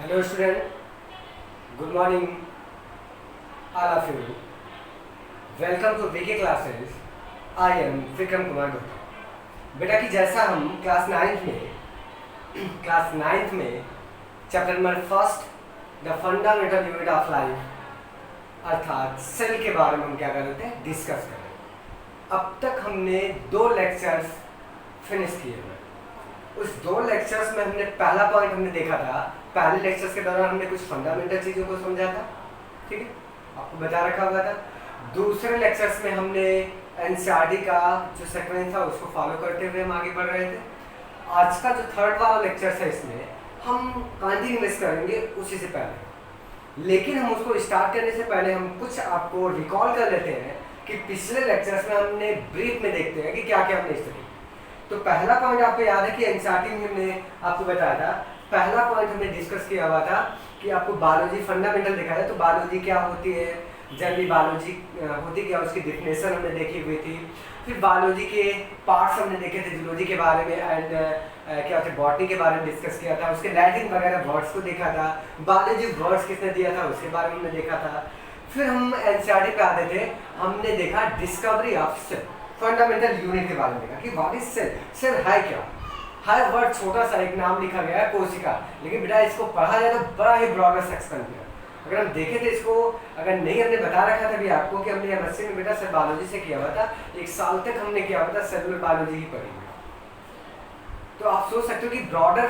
Hello student, good morning all of you. Welcome to VK classes. I am Vikram Kumar Gupta. बेटा कि जैसा हम class ninth में chapter number first the fundamental unit of life अर्थात cell के बारे में हम क्या कर रहे थे, डिस्कस कर रहे थे। अब तक हमने 2 लेक्चर्स फिनिश किए हैं। उस 2 लेक्चर्स में हमने पहला पॉइंट हमने देखा था, पहले लेक्चर्स के दौरान हमने कुछ फंडामेंटल चीज़ों को समझा था, ठीक है, आपको बता रखा हुआ था। दूसरे लेक्चर्स में हमने एनसीईआरटी का जो सेक्वेंस था उसको फॉलो करते हुए हम आगे बढ़ रहे थे। आज का जो थर्ड वाला लेक्चर है इसमें हम गांधी इंग्लिश करेंगे उसी से पहले, लेकिन हम उसको स्टार्ट करने से पहले हम कुछ आपको रिकॉल कर लेते हैं कि पिछले लेक्चर्स में हमने ब्रीफ में देखते हैं कि क्या क्या हमने स्टडी। तो पहला पॉइंट आपको याद है कि एनसीईआरटी में हमने आपको बताया था, पहला पॉइंट हमने डिस्कस किया हुआ था कि आपको बायोलॉजी फंडामेंटल दिखाया है। तो बायोलॉजी क्या होती है, जनरली बायोलॉजी होती क्या, उसकी डिफिनेशन हमने देखी हुई थी। फिर बायोलॉजी के पार्ट्स हमने देखे थे, जूलॉजी के बारे में एंड क्या होते बॉटनी के बारे में डिस्कस किया था, उसके लैटिन वगैरह वर्ड्स को देखा था, बायोलॉजी वर्ड्स किसने दिया था उसके बारे में हमने देखा था। फिर हम एनसीईआरटी पे आते थे, हमने देखा discovery of cell, fundamental unit के बारे में देखा कि व्हाट इज सेल, सेल है क्या। हर वर्ड छोटा सा एक नाम लिखा गया है कोशिका, लेकिन बेटा इसको पढ़ा जाए तो बड़ा ही ब्रॉडर सेक्शन किया। अगर हम देखें तो इसको अगर नहीं हमने बता रखा था भी आपको कि हमने एमएससी में बेटा सेल बायोलॉजी से किया हुआ था, 1 साल तक हमने किया हुआ था सेलुलर बायोलॉजी ही पढ़ी। तो आप सोच सकते हो कि ब्रॉडर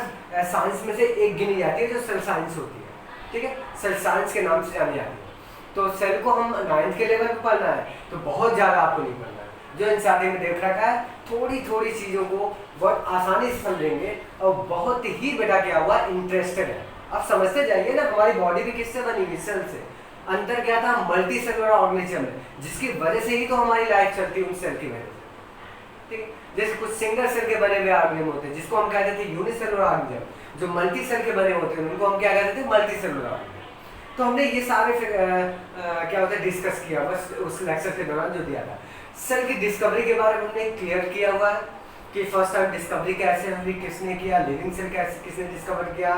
साइंस में से एक गिनी जाती है जो सेल साइंस होती है, ठीक है, सेल साइंस के नाम से जानी जाती है। तो सेल को हम 9th के लेवल पर पढ़ना है तो बहुत ज़्यादा आपको नहीं पढ़ना है, जो एनसीईआरटी में देख रखा है थोड़ी थोड़ी चीज़ों को बहुत आसानी से समझेंगे और बहुत ही बेटा क्या हुआ इंटरेस्टेड है। आप समझते जाइए ना, हमारी बॉडी भी किससे बनी हुई, सेल से। अंतर क्या था, मल्टी सेलुलर ऑर्गेनिज्म है, जिसकी वजह से ही तो हमारी लाइफ चलती है उन सेल की वजह से, ठीक है। जैसे कुछ सिंगल सेल के बने हुए ऑर्गेनिज्म होते हैं जिसको हम कहते थे यूनिसेलुलर ऑर्गेनिज्म, जो मल्टी सेल के बने होते हैं उनको हम क्या कहते थे, मल्टी सेलुलर ऑर्गेनिज्म। तो हमने ये सारे फिर क्या होता है डिस्कस किया बस उस लेक्चर के दौरान जो दिया था। सेल की डिस्कवरी के बारे में हमने क्लियर किया हुआ है कि फर्स्ट टाइम डिस्कवरी कैसे हुई, किसने किया, लिविंग सेल कैसे किसने डिस्कवर किया,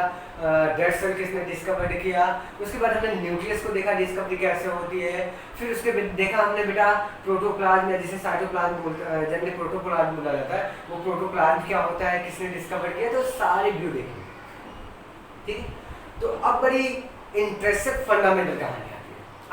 डेड सेल किसने डिस्कवर किया। उसके बाद हमने न्यूक्लियस को देखा डिस्कवरी कैसे होती है। फिर उसके देखा हमने बेटा प्रोटोप्लाज्म या जिसे साइटोप्लाज्म जनरली प्रोटोप्लाज्म बोला जाता है, वो प्रोटोप्लाज्म क्या होता है, किसने डिस्कवर किया, तो सारी व्यू देखी, ठीक है। तो अब बड़ी इंटरेस्टिंग फंडामेंटल कहानी आती है,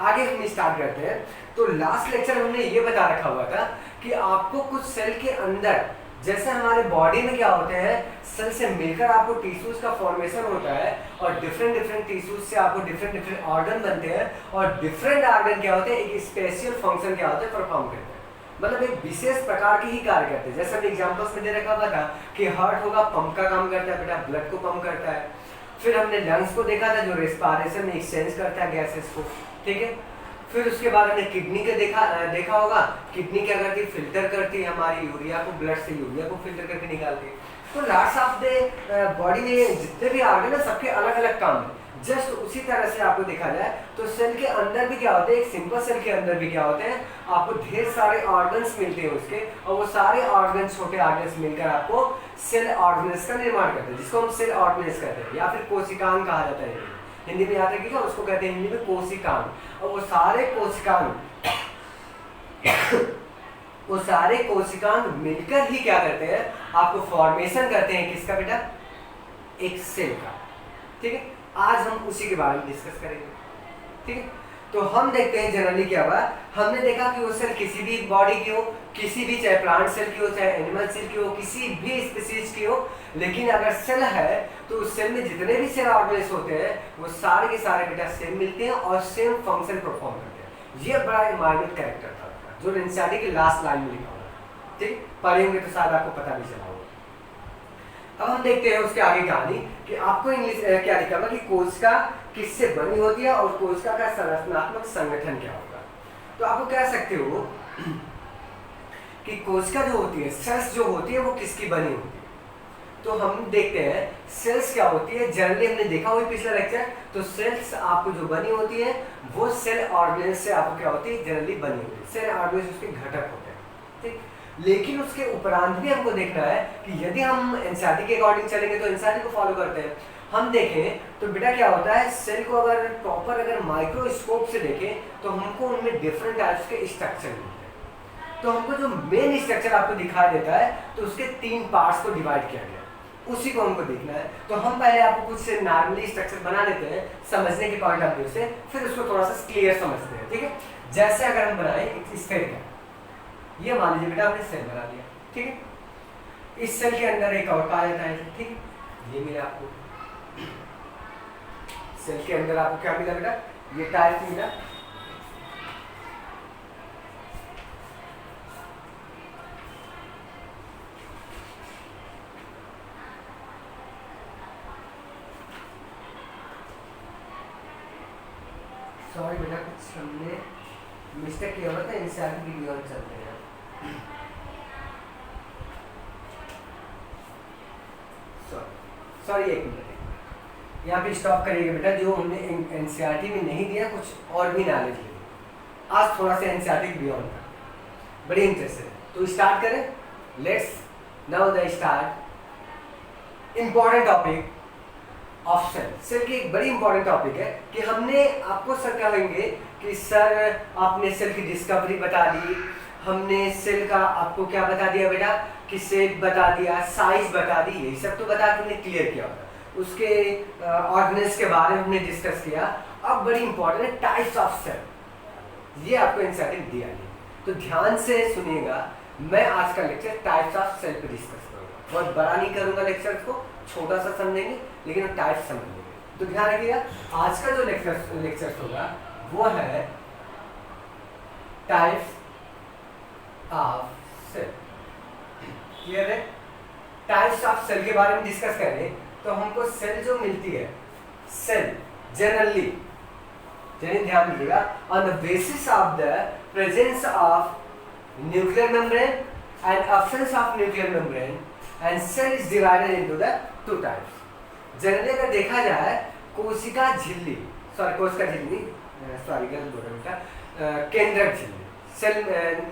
आगे हम स्टार्ट करते हैं। तो लास्ट लेक्चर हमने ये बता रखा हुआ था कि आपको कुछ सेल के अंदर, जैसे हमारे बॉडी में क्या होते हैं, सेल से मिलकर आपको टिश्यूज का फॉर्मेशन होता है और डिफरेंट टिश्यूज से आपको डिफरेंट ऑर्गन बनते हैं और डिफरेंट ऑर्गन क्या होते हैं, एक स्पेशल फंक्शन क्या होते हैं, परफॉर्म करते हैं, मतलब एक विशेष प्रकार के ही कार्य करते हैं। जैसे हमने एग्जांपल्स में दे रखा हुआ था कि हार्ट होगा पंप का काम करता है, बेटा ब्लड को पंप करता है। फिर हमने लंग्स को देखा था जो रेस्पिरेशन में एक्सचेंज करता है गैसेस को, ठीक है। फिर उसके बाद हमने किडनी के देखा होगा, किडनी क्या करती है, फिल्टर करती है हमारी यूरिया को, ब्लड से यूरिया को फिल्टर करके निकालती है। तो लास्ट ऑफ द बॉडी में जितने भी ऑर्गन है सबके अलग अलग काम है। जस्ट उसी तरह से आपको देखा जाए तो सेल के अंदर भी क्या होते हैं, एक सिंपल सेल के अंदर भी क्या होते हैं, आपको ढेर सारे ऑर्गन्स मिलते हैं उसके, और वो सारे ऑर्गन छोटे ऑर्गन्स मिलकर आपको सेल ऑर्गन्स का निर्माण करते हैं, जिसको हम सेल ऑर्गन्स कहते हैं या फिर कोशिकांग कहा जाता है। हिंदी में याद रखिएगा, उसको कहते हैं हिंदी में कोशिकांग। और वो सारे कोशिकांग मिलकर ही क्या करते हैं, आपको फॉर्मेशन करते हैं किसका बेटा, एक सेल का, ठीक है। आज हम उसी के बारे में डिस्कस करेंगे, ठीक है। तो हम देखते हैं जनरली क्या हुआ, हमने देखा कि वो सेल किसी भी बॉडी की हो, किसी भी, चाहे प्लांट सेल की हो, चाहे एनिमल सेल की हो, किसी भी स्पीसीज की हो, लेकिन अगर सेल है तो उस सेल में जितने भी सेल ऑर्गेनेल्स होते हैं वो सारे के सारे बेटा सेम मिलते हैं और सेम फंक्शन परफॉर्म करते हैं। ये बड़ा इम्पॉर्टेंट कैरेक्टर था जो एनसीईआरटी की लास्ट लाइन में लिखा हुआ है, ठीक, पढ़ेंगे तो शायद आपको पता भी चला होगा। अब हम देखते हैं उसके आगे कहानी कि आपको इंग्लिश क्या लिखा हुआ कि कोशिका किससे बनी होती है और कोशिका का संरचनात्मक संगठन क्या होगा। तो आपको कह सकते हो कि कोशिका जो होती है, सेल्स जो होती है वो किसकी बनी होती है। तो हम देखते हैं सेल्स क्या होती है, जनरली हमने देखा हुआ पिछला लेक्चर। तो सेल्स आपको जो बनी होती है वो सेल ऑर्गेनेल्स से आपको क्या होती है, जनरली बनी होती है। सेल ऑर्गेनेल्स उसके घटक होते हैं, ठीक। लेकिन उसके उपरांत भी हमको देखना है कि यदि हम एनसीईआरटी के अकॉर्डिंग चलेंगे तो एनसीईआरटी को फॉलो करते हैं। हम देखें तो बेटा क्या होता है, सेल को अगर प्रॉपर अगर माइक्रोस्कोप से देखें तो हमको उनमें डिफरेंट टाइप्स के स्ट्रक्चर मिलते हैं। तो हमको जो मेन स्ट्रक्चर आपको दिखाई देता है तो उसके 3 पार्ट्स को डिवाइड किया गया, उसी को हमको देखना है। तो हम पहले आपको कुछ से नॉर्मली स्ट्रक्चर बना देते हैं समझने के पॉइंट ऑफ व्यू से, फिर उसको थोड़ा सा क्लियर समझते हैं, ठीक है। जैसे अगर हम बनाए एक स्फीयर का, ये मान लीजिए बेटा हमने सेल बना दिया, ठीक है। इस सेल के अंदर एक और कहा जाता है, ठीक है। ये मिला आपको सेल के अंदर, आपको क्या मिला बेटा, ये टाइप मिला। सॉरी बेटा, कुछ हमने मिस्टेक किया हुआ था, एनसीईआरटी वीडियो में चलते हैं। सॉरी एक मिनट, यहाँ पे स्टॉप करिएगा बेटा। जो हमने एनसीईआरटी में नहीं दिया, कुछ और भी नॉलेज ले, आज थोड़ा सा एनसीईआरटी बियॉन्ड का बड़ी इंटरेस्ट है। तो स्टार्ट करें, let's now the start important topic of cell. Cell की एक बड़ी इंपॉर्टेंट टॉपिक है कि हमने आपको सर कहेंगे कि सर आपने सेल की डिस्कवरी बता दी, हमने सेल का आपको क्या बता दिया बेटा कि शेप बता दिया, साइज बता दी, यही सब तो बता के हमने क्लियर किया होता। उसके ऑर्गेनेल्स के बारे में हमने डिस्कस किया। अब बड़ी इंपॉर्टेंट है टाइप्स ऑफ सेल, ये आपको एनसीईआरटी दिया है। तो ध्यान से सुनिएगा, मैं आज का लेक्चर टाइप्स ऑफ सेल पे डिस्कस करूँगा, बहुत बड़ा नहीं करूँगा लेक्चर को, छोटा सा समझेंगे लेकिन टाइप्स समझ लेंगे। तो ध्यान रखिएगा, आज का जो लेक्चर होगा वो है टाइप्स ऑफ सेल। क्लियर है? टाइप्स ऑफ सेल के बारे में डिस्कस करें तो हमको सेल जो मिलती है, सेल जनरली ध्यान दीजिएगा, on the basis of the presence of nuclear membrane and absence of nuclear membrane, and cell is divided into the 2 types. Generally अगर देखा जाए कोशिका झिल्ली, कोशिका झिल्ली, गलत बोल रहा हूं, केंद्रक झिल्ली, सेल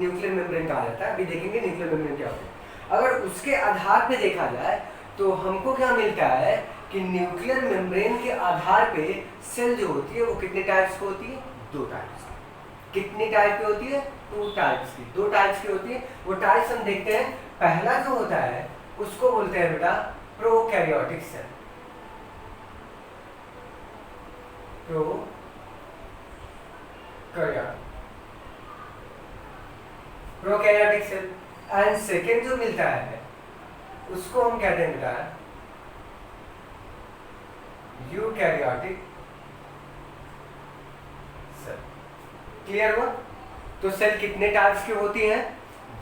न्यूक्लियर मेम्ब्रेन कहा जाता है। अभी देखेंगे न्यूक्लियर मेम्ब्रेन क्या होता है। अगर उसके आधार पे देखा जाए तो हमको क्या मिलता है कि न्यूक्लियर मेम्ब्रेन के आधार पे सेल जो होती है वो कितने टाइप्स की होती है, 2 टाइप्स की। कितनी टाइप की होती है, 2 टाइप्स की। 2 टाइप्स की होती है। वो टाइप्स हम देखते हैं। पहला जो होता है उसको बोलते हैं बेटा prokaryotic cell, prokaryotic cell. And second जो मिलता है उसको हम कहते हैं बेटा यूकैरियोटिक सेल। क्लियर हुआ? तो सेल कितने टाइप्स की होती हैं,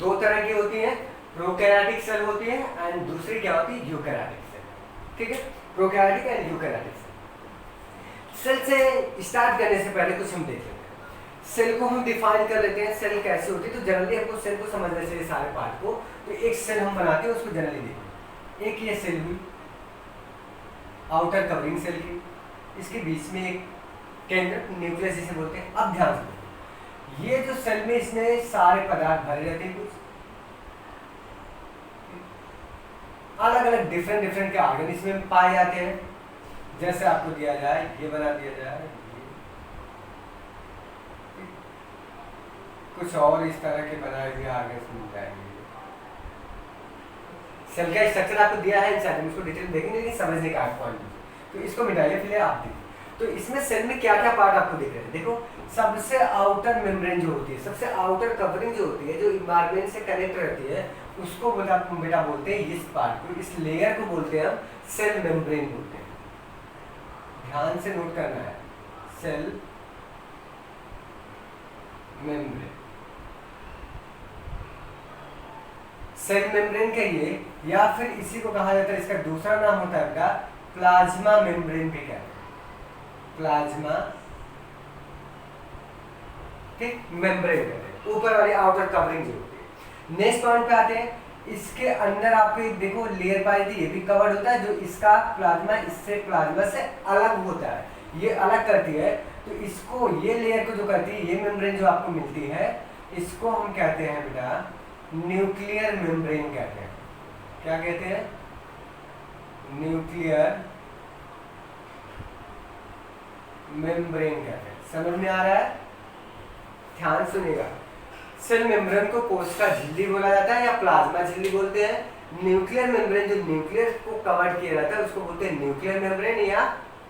2 तरह की होती हैं। प्रोकैरियोटिक सेल होती है एंड दूसरी क्या होती है, यूकैरियोटिक सेल। ठीक है, prokaryotic and eukaryotic cell. Cell से स्टार्ट करने से पहले कुछ हम देख लेते हैं। सेल को हम डिफाइन कर लेते हैं, सेल कैसे होती है। तो जनरली हमको सेल को समझने से सारे पार्ट को, तो एक सेल हम बनाते हैं, उसको जनरली देखते हैं। एक ये सेल हुई आउटर कवरिंग सेल की, इसके बीच में एक केंद्र न्यूक्लियस जिसे बोलते हैं। अब ध्यान से, ये जो सेल में इसमें सारे पदार्थ भरे रहते हैं, कुछ अलग अलग डिफरेंट के ऑर्गन इसमें पाए जाते हैं। जैसे आपको दिया जाए, ये बना दिया जाए, कुछ और इस तरह के बनाए हुए ऑर्गन्स मिल जाएंगे। सेल का स्ट्रक्चर आपको दिया है इंसाइड में, उसको डिटेल देखेंगे लेकिन समझने का पॉइंट, तो इसको मिटाइए फिर आप देखिए। तो इसमें सेल में क्या क्या पार्ट आपको दिख रहे हैं। देखो, सबसे आउटर मेम्ब्रेन जो होती है, सबसे आउटर कवरिंग जो होती है, जो इन्वायरमेंट से कनेक्ट रहती है, उसको बेटा बोलते हैं, इस पार्ट को, इस लेयर को बोलते हैं हम सेल मेम्ब्रेन बोलते हैं। ध्यान से नोट करना है, सेल मेम्ब्रेन। सेल मेम्ब्रेन कहिए या फिर इसी को कहा जाता है, इसका दूसरा नाम होता है बेटा प्लाज्मा मेम्ब्रेन भी कहते हैं, प्लाज्मा, ठीक, मेम्ब्रेन कहते हैं, ऊपर वाली आउटर कवरिंग जो होती है। नेक्स्ट पॉइंट पे आते हैं, इसके अंदर आपको एक देखो लेयर पाई थी, ये भी कवर्ड होता है, जो इसका प्लाज्मा इससे प्लाज्मा से अलग होता है, ये अलग करती है। तो इसको, ये लेयर को जो करती है, ये मेम्ब्रेन जो आपको मिलती है, इसको हम कहते हैं बेटा न्यूक्लियर मेम्ब्रेन कहते हैं। क्या कहते हैं? न्यूक्लियर मेम्ब्रेन कहते हैं। समझ में आ रहा है? ध्यान सुनिएगा, सेल मेम्ब्रेन को कोशिका झिल्ली बोला जाता है या प्लाज्मा झिल्ली बोलते हैं। न्यूक्लियर मेम्ब्रेन जो न्यूक्लियस को कवर किया जाता है उसको बोलते हैं न्यूक्लियर मेम्ब्रेन या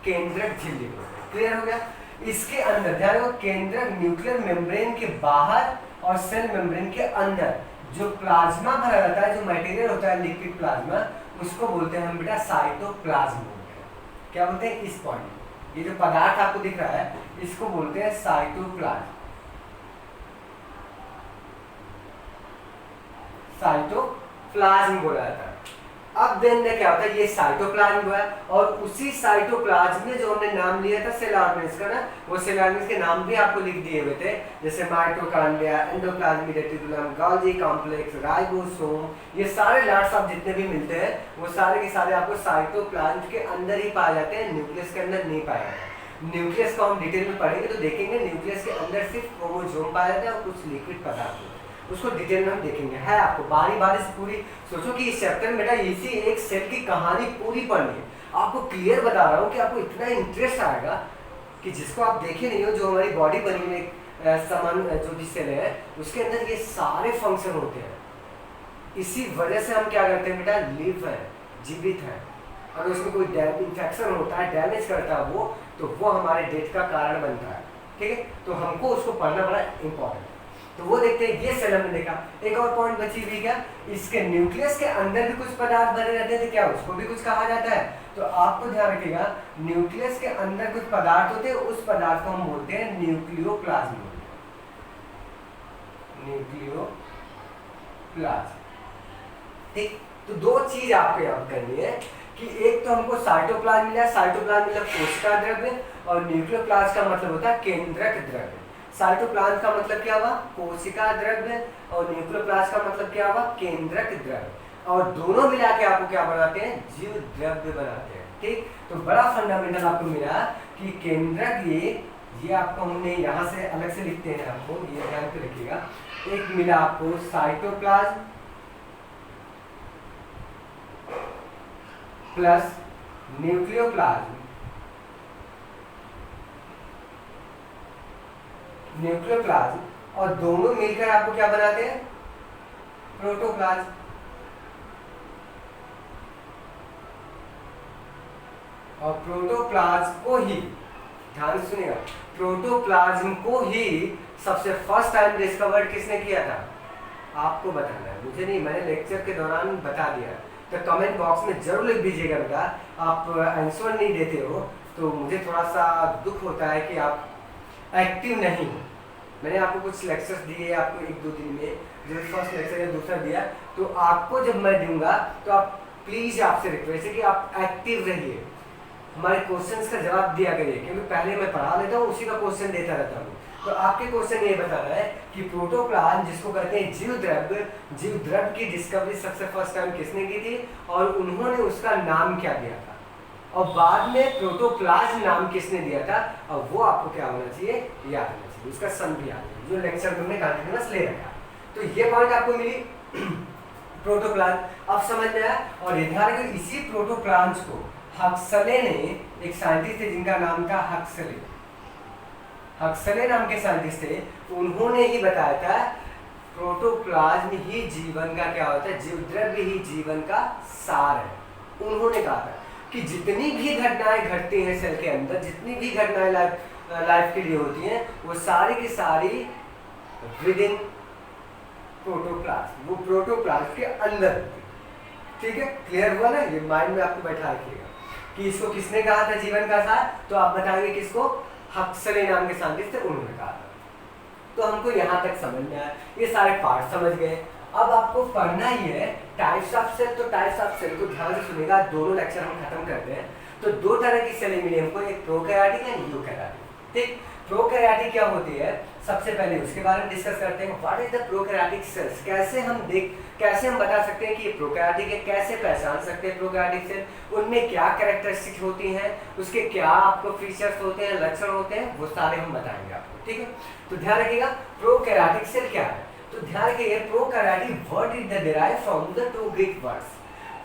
केंद्रक झिल्ली बोलते हैं। क्लियर हो गया? इसके अंदर ध्यान रखो, केंद्रक न्यूक्लियर मेम्ब्रेन के बाहर और सेल मेम्ब्रेन के अंदर जो प्लाज्मा भरा रहता है, जो मटेरियल होता है लिक्विड प्लाज्मा, उसको बोलते हैं हम बेटा साइटोप्लाज्म बोलते हैं। क्या बोलते हैं? इस पॉइंट, ये जो पदार्थ आपको दिख रहा है इसको बोलते हैं साइटोप्लाज्म। साइटोप्लाज्म बोला जाता है। अब देन क्या होता है, ये साइटोप्लाज्म हुआ और उसी साइटोप्लाज्म में जो हमने नाम लिया था सेल ऑर्गेनेल्स का ना, वो सेल ऑर्गेनेल्स के नाम भी आपको लिख दिए हुए थे, जैसे mitochondria, endoplasmic reticulum, Golgi complex, ribosome, ये सारे लार्ड्स आप जितने भी मिलते हैं वो सारे के सारे आपको साइटोप्लाज्म के अंदर ही पाए जाते हैं, न्यूक्लियस के अंदर नहीं पाए जाते। न्यूक्लियस को हम डिटेल में पढ़ेंगे तो देखेंगे न्यूक्लियस के अंदर सिर्फ क्रोमोसोम पाया जाता है और कुछ लिक्विड पदार्थ, उसको डिटेल में हम देखेंगे। है आपको बारी बारी से पूरी सोचो कि इस चैप्टर में बेटा इसी एक सेल की कहानी पूरी पढ़नी है। आपको क्लियर बता रहा हूँ कि आपको इतना इंटरेस्ट आएगा कि जिसको आप देखे नहीं हो, जो हमारी बॉडी बनी हुई सामान जो भी सेल है उसके अंदर ये सारे फंक्शन होते हैं। इसी वजह से हम क्या करते हैं बेटा, लिव है, जीवित है। अगर उसमें कोई इन्फेक्शन होता है, डैमेज करता है वो, तो वो हमारे डेथ का कारण बनता है। ठीक है, तो हमको उसको पढ़ना बड़ा इंपॉर्टेंट। तो वो देखते हैं, ये सेल हमने देखा। एक और पॉइंट बची हुई, क्या इसके न्यूक्लियस के अंदर भी कुछ पदार्थ भरे रहते थे, क्या उसको भी कुछ कहा जाता है? तो आपको ध्यान रखिएगा, न्यूक्लियस के अंदर कुछ पदार्थ होते हैं, उस पदार्थ को हम बोलते हैं न्यूक्लियोप्लाज्म। न्यूक्लियोप्लाज्म। ठीक, तो दो चीज आपको याद करनी है कि एक तो हमको साइटोप्लाज्म मिला, साइटोप्लाज्म मतलब कोशिका द्रव्य, और न्यूक्लियोप्लाज्म का मतलब होता है केंद्रक द्रव्य। साइटोप्लाज्म का मतलब क्या हुआ? कोशिका द्रव्य, और न्यूक्लियोप्लाज्म का मतलब क्या हुआ? केंद्रक द्रव्य। और दोनों मिला के आपको क्या बनाते हैं? जीव द्रव्य बनाते हैं। ठीक, तो बड़ा फंडामेंटल आपको मिला कि केंद्रक, ये आपको हमने यहाँ से अलग से लिखते हैं, आपको ये ध्यान पे रखिएगा। एक मिला आपको साइटोप्लाज्म प्लस न्यूक्लियोप्लाज्म, और दोनों मिलकर आपको क्या बनाते हैं? प्रोटोप्लाज्म। और प्रोटोप्लाज्म को ही, ध्यान सुनिएगा, प्रोटोप्लाज्म को ही सबसे फर्स्ट टाइम डिस्कवर्ड किसने किया था? आपको बताना है, मुझे नहीं, मैंने लेक्चर के दौरान बता दिया। तो कमेंट बॉक्स में जरूर लिख दीजिएगा बेटा। आप आंसर नहीं देते हो तो मुझे थोड़ा सा दुख होता है कि आप एक्टिव नहीं हो। मैंने आपको कुछ लेक्चर्स दिए, आपको एक दो दिन में, जो फर्स्ट लेक्चर या दूसरा दिया, तो आपको जब मैं दूंगा तो आप प्लीज़ आपसे रिक्वेस्ट है कि आप एक्टिव रहिए, हमारे क्वेश्चंस का जवाब दिया करिए, क्योंकि पहले मैं पढ़ा लेता हूँ, उसी का क्वेश्चन देता रहता हूँ। तो आपके क्वेश्चन ये बता रहा है कि प्रोटोप्लाज्म, जिसको कहते हैं जीव द्रव्य की डिस्कवरी सबसे फर्स्ट टाइम किसने की थी और उन्होंने उसका नाम क्या दिया था, और बाद में प्रोटोप्लाज्म नाम किसने दिया था, और वो आपको क्या होना चाहिए? याद होना चाहिए, उसका सन भी याद है, जो लेक्चर तुमने कंटिन्यूअस ले रखा। तो ये पॉइंट आपको मिली प्रोटोप्लाज्म। अब समझ में आया। और ध्यान रखिए, इसी प्रोटोप्लाज्म को हक्सले ने, एक साइंटिस्ट थे जिनका नाम था हक्सले नाम के साइंटिस्ट थे, उन्होंने ही बताया था प्रोटोप्लाज्म ही जीवन का क्या होता है, जीव द्रव्य ही जीवन का सार है। उन्होंने कहा था कि जितनी भी घटनाएं घटती हैं सेल के अंदर, जितनी भी घटनाएं लाइफ के लिए होती हैं, वो सारी की सारी विद इन प्रोटोप्लाज्म, वो प्रोटोप्लाज्म के अंदर। ठीक है, क्लियर हुआ ना? ये माइंड में आपको बैठा रखिएगा कि इसको किसने कहा था जीवन का सार, तो आप बताएंगे किसको? हक्सले नाम के साइंटिस्ट थे, उन्होंने कहा था। तो हमको यहाँ तक समझ में आया, ये सारे पार्ट समझ गए। अब आपको पढ़ना ही है टाइप्स ऑफ सेल। तो टाइप्स ऑफ सेल को ध्यान से सुनेगा, दोनों लेक्चर हम खत्म करते हैं। तो दो तरह की सेलें मिली हमको, एक प्रोकैरियोटिक एंड यूकैरियोटिक। ठीक, प्रोकैरियोटिक क्या होती है, सबसे पहले उसके बारे में डिस्कस करते हैं। What is the prokaryotic cells, कैसे हम बता सकते हैं कि ये प्रोकैरियोटिक है, कैसे पहचान सकते हैं प्रोकैरियोटिक सेल, उनमें क्या कैरेक्टरिस्टिक होती हैं, उसके क्या आपको फीचर्स होते हैं, लक्षण होते हैं, वो सारे हम बताएंगे आपको। ठीक है, तो ध्यान रखिएगा प्रोकैरियोटिक सेल क्या है। तो ध्यान रखिए prokaryotic word is the derive from the two Greek words.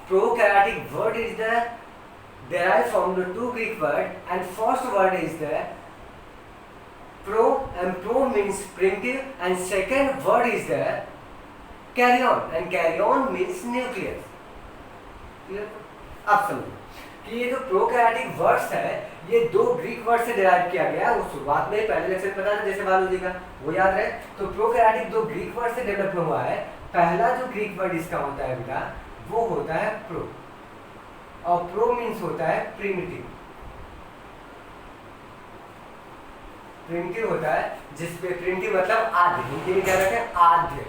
Prokaryotic word is the derived from the two Greek word, and first word is the pro, and pro means primitive, and second word is the carrion, and carrion means nucleus. अब समझो कि ये जो prokaryotic words है ये दो Greek word से derive किया गया है. वो शुरुआत में पहले लेक्चर में बताया जैसे बायोलॉजी का, वो याद रहे. तो प्रोकैरियोटिक दो ग्रीक वर्ड से डेवलप हुआ है. पहला जो ग्रीक वर्ड इसका होता है बेटा वो होता है प्रो, और प्रो मीन्स होता है प्रिमिटिव. प्रिमिटिव होता है जिसपे प्रिमिटिव मतलब आद्य, हिंदी में क्या रहता है आद्य,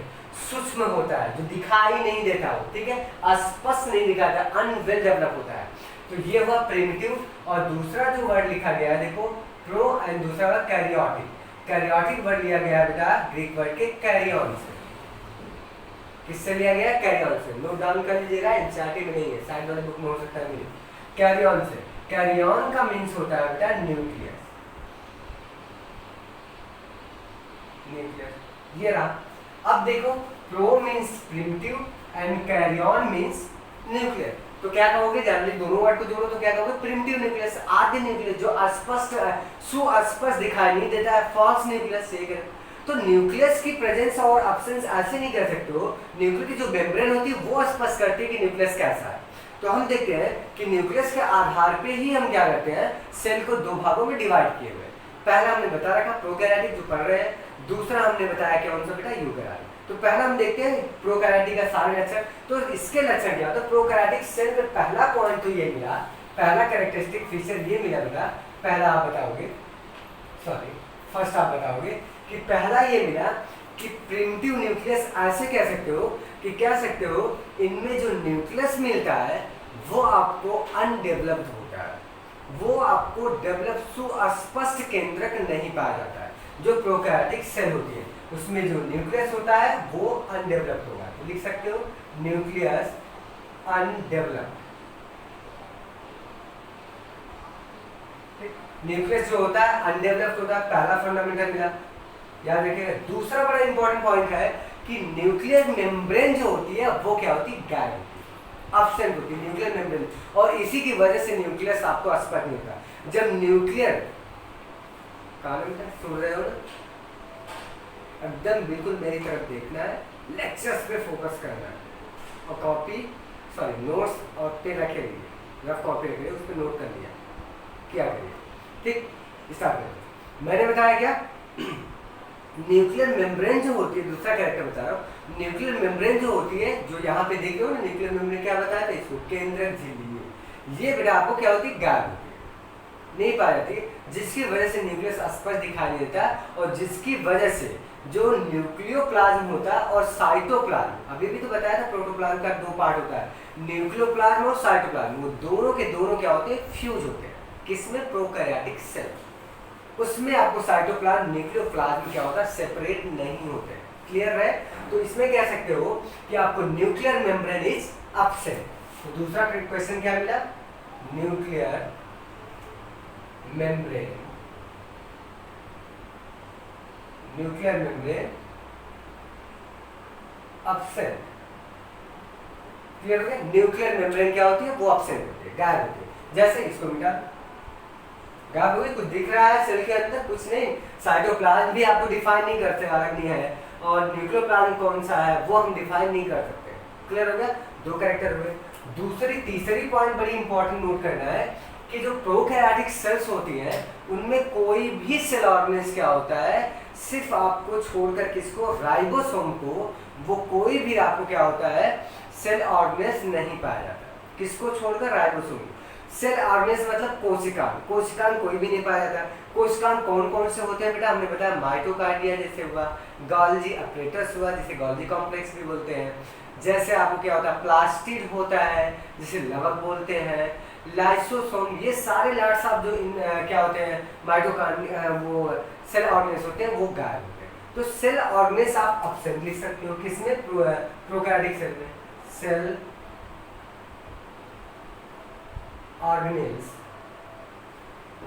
सूक्ष्म होता है, जो दिखाई नहीं देता हो, ठीक है, स्पष्ट नहीं दिखाता, अनवेल डेवलप होता है. तो ये हुआ प्रिमिटिव. और दूसरा जो वर्ड लिखा गया है देखो प्रो, एंड दूसरा वर्ड कैरियोटिक. कैरियोटिक वर्ड लिया गया है बेटा ग्रीक वर्ड के कैरियन से. किससे लिया गया? कैरियन से. नोट डाउन कर लीजिएगा, एनसीईआरटी में नहीं है, साइड वाले बुक में हो सकता है नहीं. कैरियन से. कैरियन का मीन्स होता है बेटा न्यूक्लियस. न्यूक्लियस ये रहा. अब देखो pro means primitive and karyon means nucleus. तो क्या कहोगे? जनरली दोनों वर्ड को जोड़ो तो क्या कहोगे? प्रिमिटिव न्यूक्लियस, आद्य न्यूक्लियस, जो अस्पष्ट सुस्पष्ट दिखाई नहीं देता है, फॉल्स न्यूक्लियस. सही है. तो न्यूक्लियस की प्रेजेंस और एब्सेंस ऐसे नहीं कर सकते हो. न्यूक्लियस की जो मेम्ब्रेन होती है वो स्पष्ट करती है कि न्यूक्लियस कैसा है. तो हम देखते हैं कि न्यूक्लियस के आधार पे ही हम क्या करते हैं, सेल को दो भागों में डिवाइड किए हुए. पहला हमने बता रखा प्रोकैरियोटिक जो पढ़ रहे हैं, दूसरा हमने बताया कि कौन सा बेटा यूकैरियोटिक. तो पहला हम देखते हैं प्रोकैरियोटिक का सारे लक्षण. तो इसके लक्षण क्या होता है? प्रोकैरियोटिक सेल में पहला पॉइंट तो ये मिला, पहला कैरेक्टरिस्टिक फीचर ये मिला बेटा. पहला आप बताओगे, सॉरी फर्स्ट आप बताओगे कि पहला ये मिला कि प्रिमिटिव न्यूक्लियस. ऐसे कह सकते हो कि कह सकते हो इनमें जो न्यूक्लियस मिलता है वो आपको अनडेवलप्ड होता है, वो आपको डेवलप सुस्पष्ट केंद्रक नहीं पाया जाता है. जो प्रोकैरियोटिक सेल होती है उसमें जो न्यूक्लियस होता है वो अनडेवलप्ड होगा. तो लिख सकते हो न्यूक्लियस अनडेवलप्ड. न्यूक्लियस जो होता है अनडेवलप्ड होता है. पहला फंडामेंटल मिला, याद रखिएगा. दूसरा बड़ा इंपॉर्टेंट पॉइंट है कि न्यूक्लियर मेम्ब्रेन जो होती है वो क्या होती है? गायब होती है, एब्सेंट होती है न्यूक्लियर मेम्ब्रेन. और इसी की वजह से न्यूक्लियस आपको स्पष्ट नहीं होता. जब न्यूक्लियर सुन रहे हो ना, एकदम बिल्कुल मेरी तरफ देखना है, लेक्चर्स पे फोकस करना है, और कॉपी सॉरी नोट्स और पेन रखे रहिए, रफ कॉपी रखे उस पर नोट कर लिया क्या करिए. ठीक, स्टार्ट करें. मैंने बताया क्या न्यूक्लियर मेम्ब्रेन जो होती है, दूसरा कैरेक्टर बता रहा हूँ. न्यूक्लियर मेम्ब्रेन जो होती है, जो यहाँ पे देखे हो ना, न्यूक्लियर मेम्ब्रेन क्या बताया था इसको? केंद्रक झिल्ली. ये बेटा आपको क्या होती है? गायब होती है, नहीं पाई जाती, जिसकी वजह से न्यूक्लियस स्पष्ट दिखाई नहीं देता. और जिसकी वजह से जो न्यूक्लियोप्लाज्म होता है और साइटोप्लाज्म, अभी भी तो बताया था प्रोटोप्लाज्म का दो पार्ट होता है, न्यूक्लियोप्लाज्म और साइटोप्लाज्म, वो दोनों के दोनों क्या होते हैं? फ्यूज होते हैं. किसमें? Prokaryotic cell. उसमें आपको साइटोप्लाज्म न्यूक्लियोप्लाज्म क्या होता है? सेपरेट नहीं होते. क्लियर है? तो इसमें कह सकते हो कि आपको न्यूक्लियर मेम्ब्रेन इज एब्सेंट. तो दूसरा क्वेश्चन क्या मिला? Nuclear membrane, nuclear membrane absent. Clear हो गया? न्यूक्लियर मेम्ब्रेन क्या होती है? वो एब्सेंट होती है, गायब होती है. जैसे इसको मिटा, गायब हो गई. कुछ दिख रहा है सेल के अंदर? कुछ नहीं. साइटोप्लाज्म भी आपको डिफाइन नहीं करते, अलग नहीं है, और न्यूक्लियोप्लाज्म कौन सा है वो हम डिफाइन नहीं कर सकते. क्लियर हो गया? दो कैरेक्टर हुए. तीसरी पॉइंट बड़ी इंपॉर्टेंट नोट करना है कि जो प्रोकैरियोटिक सेल्स होती हैं उनमें कोई भी सेल ऑर्गेनेल्स क्या होता है, सिर्फ आपको छोड़कर किसको? राइबोसोम को. वो कोई भी आपको क्या होता है? सेल ऑर्गेनेल्स नहीं पाया जाता. किसको छोड़कर? राइबोसोम. सेल ऑर्गेनेल्स मतलब कोशिकांग. कोशिकांग कोई भी नहीं पाया जाता. कोशिकांग कौन कौन से होते हैं बेटा? हमने बताया माइटोकार्डिया जैसे हुआ, गोल्जी अपरेटस हुआ जिसे गोल्जी कॉम्प्लेक्स भी बोलते हैं, जैसे आपको क्या होता है? प्लास्टिड होता है जिसे लवक बोलते हैं, लाइसोसोम. ये सारे लार्ड साहब जो क्या होते हैं? माइटोकार्डिया, वो सेल ऑर्गेनेल्स होते हैं, वो गायब होते हैं. तो सेल ऑर्गेनेल्स आप एब्सेंट लिख सकते हो. किसमें? प्रोकैरियोटिक सेल में. Cell organelles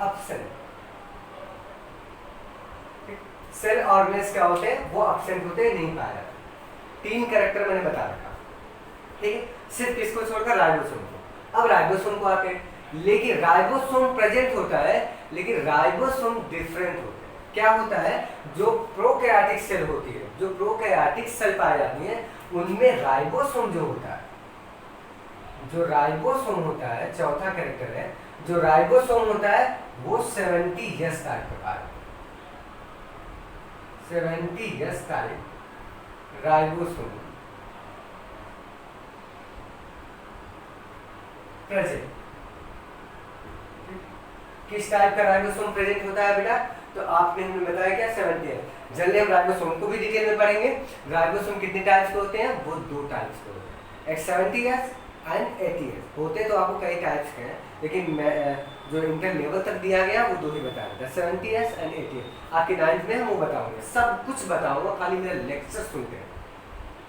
absent. Cell organelles क्या होते हैं? वो एब्सेंट होते हैं, नहीं पाया जाता. 3 कैरेक्टर मैंने बता रखा, ठीक है, सिर्फ किसको छोड़कर, राइबोसोम को। अब राइबोसोम को आते हैं, लेकिन राइबोसोम प्रेजेंट होता है, लेकिन राइबोसोम डिफरेंट होता है। क्या होता है, जो प्रोकैरियोटिक सेल होती है, जो प्रोकैरियोटिक सेल पाई जाती है, उनमें राइबोसोम जो होता है, जो राइबोसोम होता है, चौथा कैरेक्टर है, जो राइबोसोम होता है वो 70S टाइप का पाया, 70S टाइप राइबोसोम प्रेजेंट। किस टाइप का राइबोसोम प्रेजेंट होता है बेटा, तो आपने हमें बताया क्या, 70S। जल्दी हम राइबोसोम को भी डिटेल में पढ़ेंगे। राइबोसोम कितने टाइप्स के होते हैं, वो 2 टाइप्स के होते हैं, एक 70S एंड 80S होते तो आपको कई टाइप्स के हैं, लेकिन मैं जो इंटर लेवल तक दिया गया वो 2 ही बताया था, 70S एंड 80S। आपके 9th में हम वो बताऊंगे, सब कुछ बताऊंगा, खाली मेरा लेक्चर सुनते हैं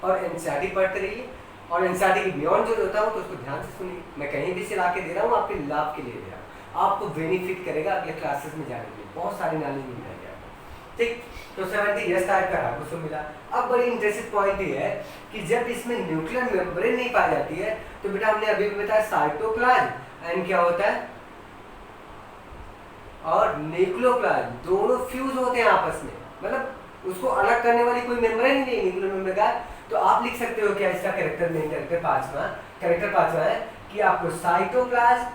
और एनसीईआरटी पढ़ते रहिए। और एनसीईआरटी की बियॉन्ड जो होता है तो उसको ध्यान से सुनिए, मैं कहीं भी से ला के दे रहा हूँ, आपके लाभ के लिए दे रहा हूँ, आपको बेनिफिट करेगा अगले क्लासेस में जाने के लिए, बहुत सारी नॉलेज मिल जाएगी आपको, ठीक। तो 70S टाइप का राइबोसोम मिला। अब बड़ी इंटरेस्टिंग पॉइंट ये है कि जब इसमें न्यूक्लियर मेम्ब्रेन नहीं पाई जाती है, तो बेटा हमने अभी भी बताया साइटोप्लाज्म एंड क्या होता है, और न्यूक्लियोप्लाज्म, दोनों फ्यूज होते हैं आपस में, मतलब उसको अलग करने वाली कोई मेम्ब्रेन ही नहीं न्यूक्लियर मेम्ब्रेन का। तो आप लिख सकते हो क्या इसका कैरेक्टर, मेन कैरेक्टर पांचवा है कि आपको cytoplasm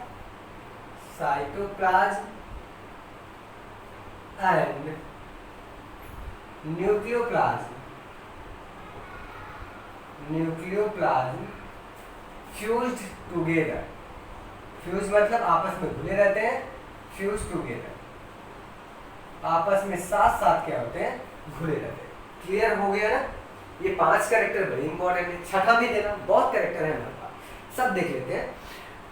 and nucleoplasm fused together, fuse मतलब आपस में घुले रहते हैं, फ्यूज टुगेदर, आपस में साथ साथ क्या होते हैं, घुले रहते हैं। क्लियर हो गया ना, ये 5 कैरेक्टर बड़े इंपॉर्टेंट है, छठा भी देना, बहुत कैरेक्टर है हमारे पास, सब देख लेते हैं।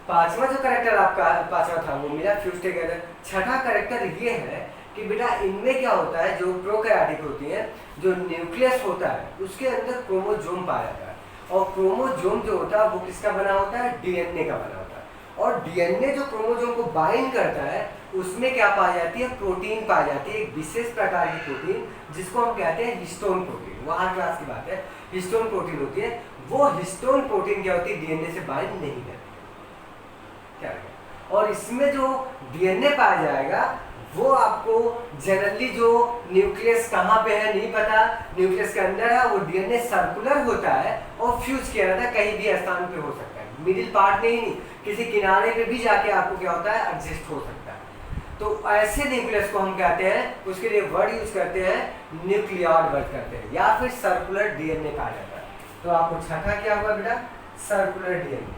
पांचवा जो कैरेक्टर आपका पांचवा था वो मिला फ्यूज टुगेदर। छठा कैरेक्टर ये है कि बेटा इनमें क्या होता है, जो प्रोकैरियोटिक होती है, जो न्यूक्लियस होता है उसके अंदर क्रोमोसोम पाया जाता है, और क्रोमोसोम जो होता है वो किसका बना होता है, डीएनए का बना होता है, और डीएनए जो क्रोमोसोम को बाइंड करता है उसमें क्या पाई जाती है, प्रोटीन पाई जाती है, एक विशेष प्रकार की प्रोटीन जिसको हम कहते हैं हिस्टोन प्रोटीन, वो हर क्लास की बात है, हिस्टोन प्रोटीन होती है। वो हिस्टोन प्रोटीन क्या होती है, डीएनए से बाइंड नहीं करती, क्या है? और इसमें जो डीएनए पाया जाएगा वो आपको जनरली जो न्यूक्लियस कहाँ पे है नहीं पता, न्यूक्लियस के अंदर है, वो डीएनए सर्कुलर होता है और फ्यूज किया रहता है, कहीं भी स्थान पे हो सकता है, मिडिल पार्ट में ही नहीं, किसी किनारे पे भी जाके आपको क्या होता है, एडजस्ट हो सकता है। तो ऐसे न्यूक्लियस को हम कहते हैं, उसके लिए वर्ड यूज करते हैं, न्यूक्लियॉइड वर्ड करते हैं, या फिर सर्कुलर डीएनए कहा जाता है। तो आपको छठा क्या होगा बेटा, circular DNA,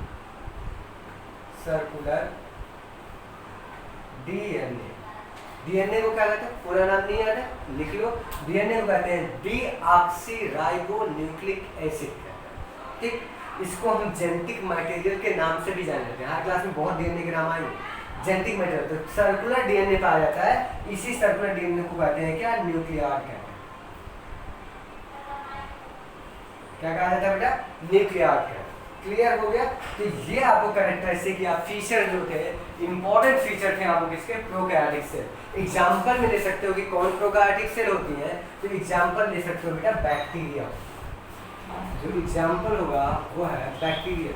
circular DNA. DNA को क्या कहते हैं, पूरा नाम नहीं याद है, लिख लो, डीएनए को कहते हैं डीऑक्सीराइबोन्यूक्लिक एसिड कहते हैं, ठीक। इसको हम जेनेटिक मटेरियल के नाम से भी जान लेते हैं, हर क्लास में बहुत डीएनए के नाम आएंगे, जेनेटिक मटेरियल। तो सर्कुलर डीएनए पाया जाता है, इसी सर्कुलर डीएनए को कहते हैं क्या, न्यूक्लियॉइड कहते हैं। क्या कहा जाता है बेटा, न्यूक्लियॉइड कहते हैं। क्लियर हो गया। तो ये आपको कैरेक्टरिस्टिक या फीचर जो थे, इंपॉर्टेंट फीचर थे आपको किसके, प्रोकैरियोटिक सेल। एग्जांपल में ले सकते हो कि कौन प्रोकैरियोटिक सेल होती है, तो एग्जांपल ले सकते हो बेटा बैक्टीरिया, जो एग्जांपल होगा वो है बैक्टीरिया।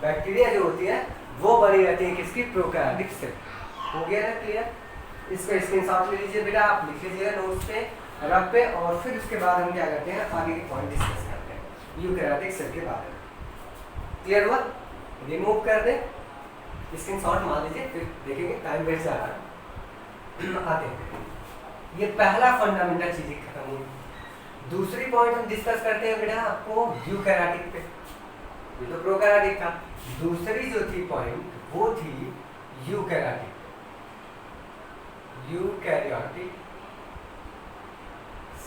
बैक्टीरिया जो होती है वो बनी रहती है किसकी, प्रोकैरियोटिक सेल। हो गया ना क्लियर। इसको स्क्रीनशॉट ले लीजिए बेटा, आप लिख लीजिएगा नोट्स पे रब पे, और फिर उसके बाद हम क्या करते हैं, आगे के पॉइंट डिस्कस करते हैं यूकैरियोटिक सेल के बारे में। क्लियर हुआ, रिमूव कर दे, स्क्रीनशॉट मान लीजिए, फिर देखेंगे टाइम वेस्ट जा रहा है। आते हैं, ये पहला फंडामेंटल चीज खत्म हुई। दूसरी पॉइंट हम डिस्कस करते हैं बेटा आपको यूकैरियोटिक पे, ये तो प्रोकैरियोटिक था। दूसरी जो थी पॉइंट वो थी यूकैरियोटिक, यूकैरियोटिक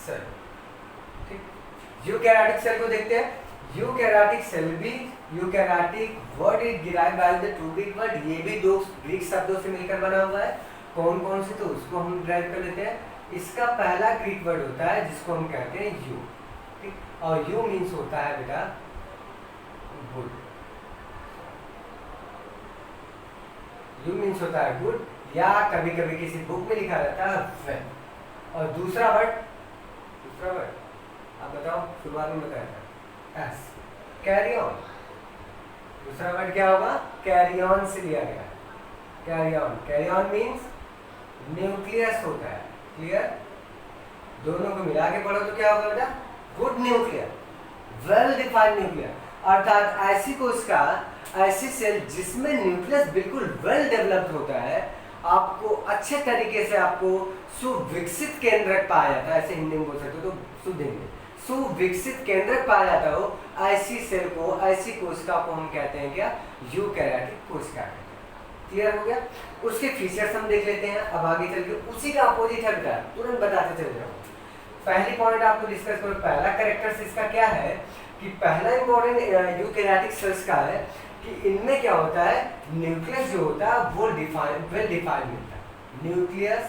सेल, ठीक। यूकैरियोटिक सेल को देखते हैं। यूकैरियोटिक सेल भी, eukaryotic word is derived by the two Greek word, ये भी 2 ग्रीक शब्दों से मिलकर बना हुआ है। कौन कौन से, तो उसको हम डिराइव कर लेते हैं। इसका पहला ग्रीक वर्ड होता है जिसको हम कहते हैं यू, ठीक। और यू मीन्स होता है बेटा गुड, यू मीन्स होता है गुड, या कभी कभी किसी बुक में लिखा रहता है वेल, और दूसरा वर्ड आप बताओ, शुरुआत में बताया था एस, कैरी ऑन। दूसरा वर्ड क्या होगा? कैरी ऑन से लिया गया। कैरी ऑन मीन्स न्यूक्लियस होता है। क्लियर? दोनों को मिला के पढ़ो तो क्या होगा बेटा? Good nuclear, well defined nuclear. अर्थात ऐसी कोशिका, ऐसी सेल जिसमें न्यूक्लियस बिल्कुल वेल डेवलप्ड होता है, आपको अच्छे तरीके से आपको सुविकसित केंद्रक पाया जाता है, ऐसे हिंदी में बोल सकते हो तो शुद्ध हिंदी, सुविकसित केंद्रक पाया जाता हो, ऐसी सेल को, ऐसी कोशिका को हम कहते हैं क्या? यूकैरियोटिक कोशिका कहते हैं। क्लियर हो गया? उसके फीचर्स हम देख लेते हैं। अब आगे चल के उसी का अपोजिट है बेटा, तुरंत बताते चल जाओ। पहली पॉइंट आपको डिस्कस करो, पहला कैरेक्टर्स इसका क्या है कि पहला इंपॉर्टेंट यूकैरियोटिक सेल्स का है कि इनमें क्या होता है? न्यूक्लियस जो होता है वो वेल डिफाइंड होता है। Nucleus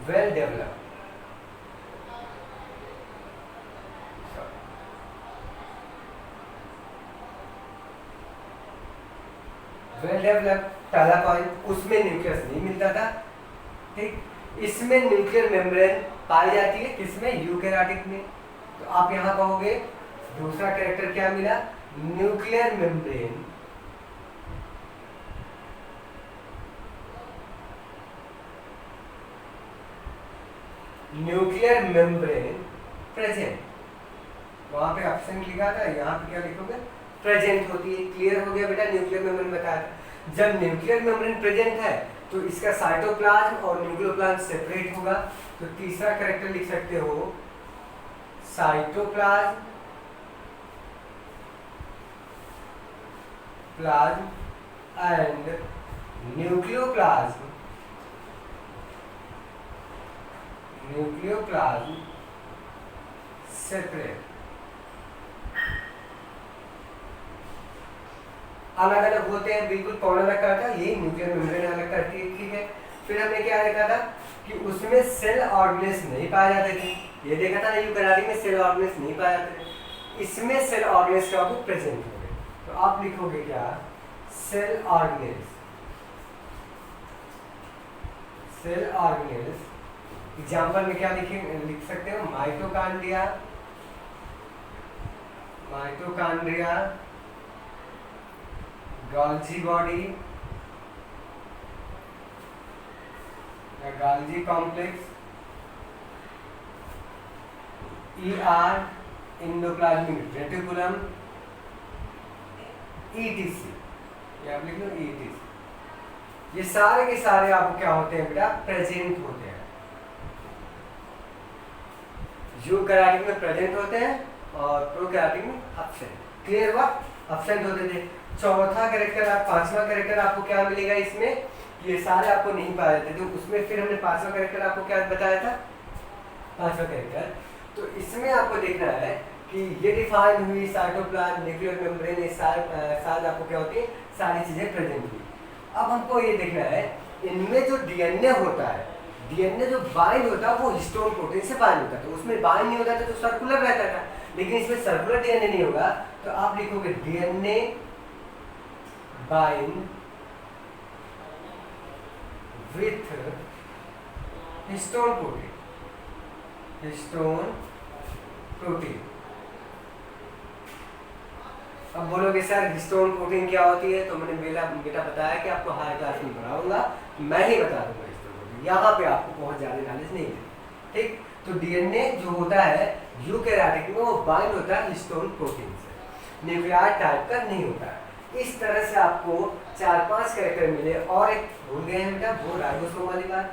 well developed, well developed पहला पॉइंट। उसमें न्यूक्लियस नहीं मिलता था, ठीक। इसमें न्यूक्लियर मेम्ब्रेन पाई जाती है, किसमें? यूकैरियोटिक में। तो आप यहां कहोगे दूसरा कैरेक्टर क्या मिला? Nuclear membrane present. वहां पे ऑप्शन लिखा था, यहाँ पे क्या लिखोगे? प्रेजेंट होती है। क्लियर हो गया बेटा? न्यूक्लियर मेम्ब्रेन बताया था। जब न्यूक्लियर मेम्ब्रेन प्रेजेंट है तो इसका साइटोप्लाज्म और न्यूक्लियोप्लाज्म सेपरेट होगा। तो तीसरा कैरेक्टर लिख सकते हो साइटोप्लाज्म एंड न्यूक्लियोप्लाज्म सेपरेट। अलग अलग होते हैं, बिल्कुल कौन अलग करता है? ये न्यूक्लियर मेम्ब्रेन अलग करती है, ठीक है। फिर हमने क्या देखा था कि उसमें सेल ऑर्गेनेल्स नहीं पाए जाते थे, ये देखा था ना, यूकैरियोटिक में सेल ऑर्गेनेल्स नहीं पाए जाते थे। इसमें सेल ऑर्गेनेल्स क्या होंगे? प्रेजेंट होंगे। तो आप लिखोगे क्या? सेल ऑर्गेनेल्स एग्जाम्पल में क्या लिख सकते हो? माइटोकॉन्ड्रिया, गोल्जी बॉडी या Golgi complex, endoplasmic reticulum, ETC। ये आप लिख लो ETC। ये सारे के सारे आपको क्या होते हैं बेटा? प्रेजेंट होते हैं। यूकैरियोटिक में प्रेजेंट होते हैं और प्रोकैरियोटिक में एब्सेंट। क्लियर हुआ? एब्सेंट होते थे। चौथा कैरेक्टर, पांचवा कैरेक्टर आपको क्या मिलेगा इसमें? ये सारे आपको नहीं पाए जाते, तो उसमें फिर हमने पांचवा कैरेक्टर आपको क्या बताया था? पांचवा कैरेक्टर तो इसमें आपको देखना है कि ये डिफाइन हुई साइटोप्लाज्म, न्यूक्लियर मेम्ब्रेन, ये सारे आपको क्या होती है? सारी चीजें प्रेजेंट हुई। अब हमको ये देखना है इनमें जो डीएनए होता है, डीएनए जो बाइंड होता है वो हिस्टोन प्रोटीन से बाइंड होता है। तो उसमें बाइंड नहीं होता था तो सर्कुलर रहता था, लेकिन इसमें सर्कुलर डीएनए नहीं होगा। तो आप लिखोगे DNA bind with histone protein. अब बोलोगे सर हिस्टोन प्रोटीन क्या होती है? तो मैंने बेटा बताया कि आपको हाई क्लास में पढ़ाऊंगा, मैं ही बता दूंगा हिस्टोन प्रोटीन, यहाँ पे आपको बहुत ज़्यादा नॉलेज नहीं है, ठीक। तो डीएनए जो होता है यूकैरियोटिक में वो बाइंड होता है हिस्टोन प्रोटीन से, न्यूक्लियोटाइड टाइप का नहीं होता है। इस तरह से आपको 4-5 कैरेक्टर मिले। और एक भूल गए हैं बेटा, वो राइबोसोम वाली बात।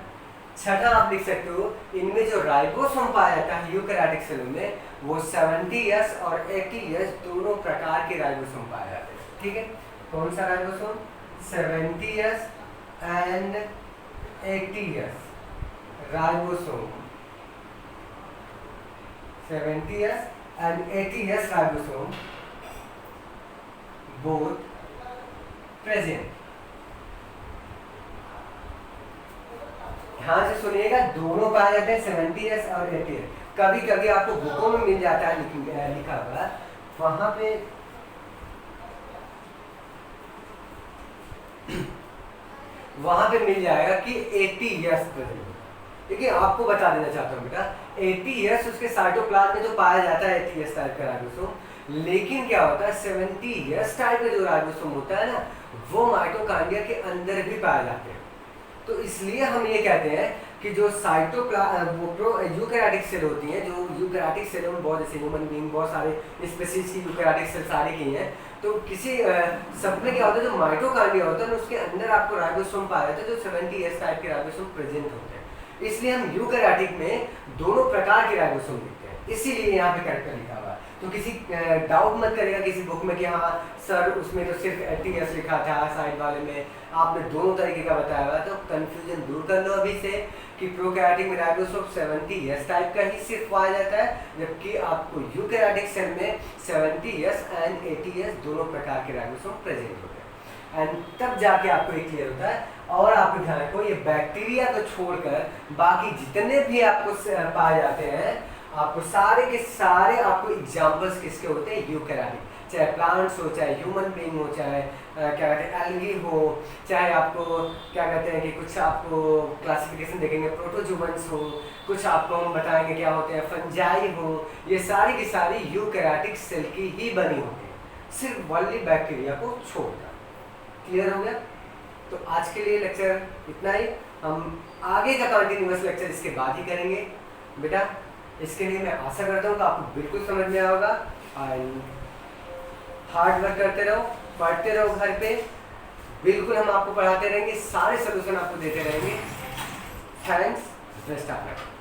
छठा आप लिख सकते हो, इनमें जो राइबोसोम पाया जाता है यूकैरियोटिक सेल में वो 70S और 80S दोनों प्रकार के राइबोसोम पाए जाते हैं, ठीक है। कौन सा ribosome? 70S and 80S ribosome, 70S and 80S ribosome both present. ध्यान से सुनिएगा, दोनों पाए जाते हैं 70S और 80S। कभी कभी आपको बुकों में मिल जाता है लिखा हुआ, वहां पे वहां पे मिल जाएगा कि 80 ईयर्स प्रेजेंट। देखिए आपको बता देना चाहता हूँ बेटा, 80 ईयर्स उसके साइटोप्लाज्म में तो पाया जाता है 80 ईयर्स टाइप का राइबोसोम, लेकिन क्या होता है 70 ईयर्स टाइप का जो राइबोसोम होता है ना, वो माइटोकांड्रिया के अंदर भी पाए जाते हैं। तो इसलिए हम ये कहते हैं कि जो यूकैरियोटिक सेल होती हैं, जो यूकैरियोटिक सेल में बहुत जैसे ह्यूमन बीइंग बहुत सारे स्पीशीज की यूकैरियोटिक सेल सारी की हैं, तो किसी सब में क्या होता है जो माइटोकांड्रिया होता है उसके अंदर आपको राइबोसोम पाया जाता है जो 70 ईयर्स टाइप के राइबोसोम प्रेजेंट होते हैं। इसलिए हम यूकैरियोटिक में दोनों प्रकार के राइबोसोम लिखते हैं, इसीलिए यहाँ पे कैरेक्टर लिखा हुआ है। तो किसी डाउट मत करेगा किसी बुक में कि हाँ सर उसमें तो सिर्फ 80 ईयर्स लिखा था, साइड वाले में आपने दोनों तरीके का बताया हुआ है, तो कंफ्यूजन दूर कर लो अभी से कि प्रोकैरियोटिक में राइबोसोम 70 ईयर्स टाइप का ही सिर्फ पाया जाता है, जबकि आपको यूकैरियोटिक सेल में 70 ईयर्स एंड 80 ईयर्स दोनों प्रकार के राइबोसोम प्रेजेंट होते हैं। एंड तब जाके आपको ये क्लियर होता है। और आपको ध्यान रखो ये बैक्टीरिया को छोड़कर बाकी जितने भी आपको पाए जाते हैं, आपको सारे के सारे आपको एग्जाम्पल्स किसके होते हैं, यूकैरियोटिक, चाहे प्लांट्स हो, चाहे ह्यूमन बीइंग हो, चाहे क्या कहते हैं एल्गी हो, चाहे आपको क्या कहते हैं कि कुछ आपको क्लासिफिकेशन देखेंगे प्रोटोजोअन्स हो, कुछ आपको हम बताएंगे क्या होते हैं फंजाई हो, ये सारी की सारी यूकैरियोटिक सेल की ही बनी होती है, सिर्फ ओनली बैक्टीरिया को छोड़कर। क्लियर हो गया? तो आज के लिए लेक्चर इतना ही, हम आगे का कंटिन्यूअस लेक्चर इसके बाद ही करेंगे बेटा। इसके लिए मैं आशा करता हूँ कि आपको बिल्कुल समझ में आया होगा। एंड हार्ड वर्क करते रहो, पढ़ते रहो घर पे, बिल्कुल हम आपको पढ़ाते रहेंगे, सारे सोल्यूशन आपको देते रहेंगे। Thanks, best of luck.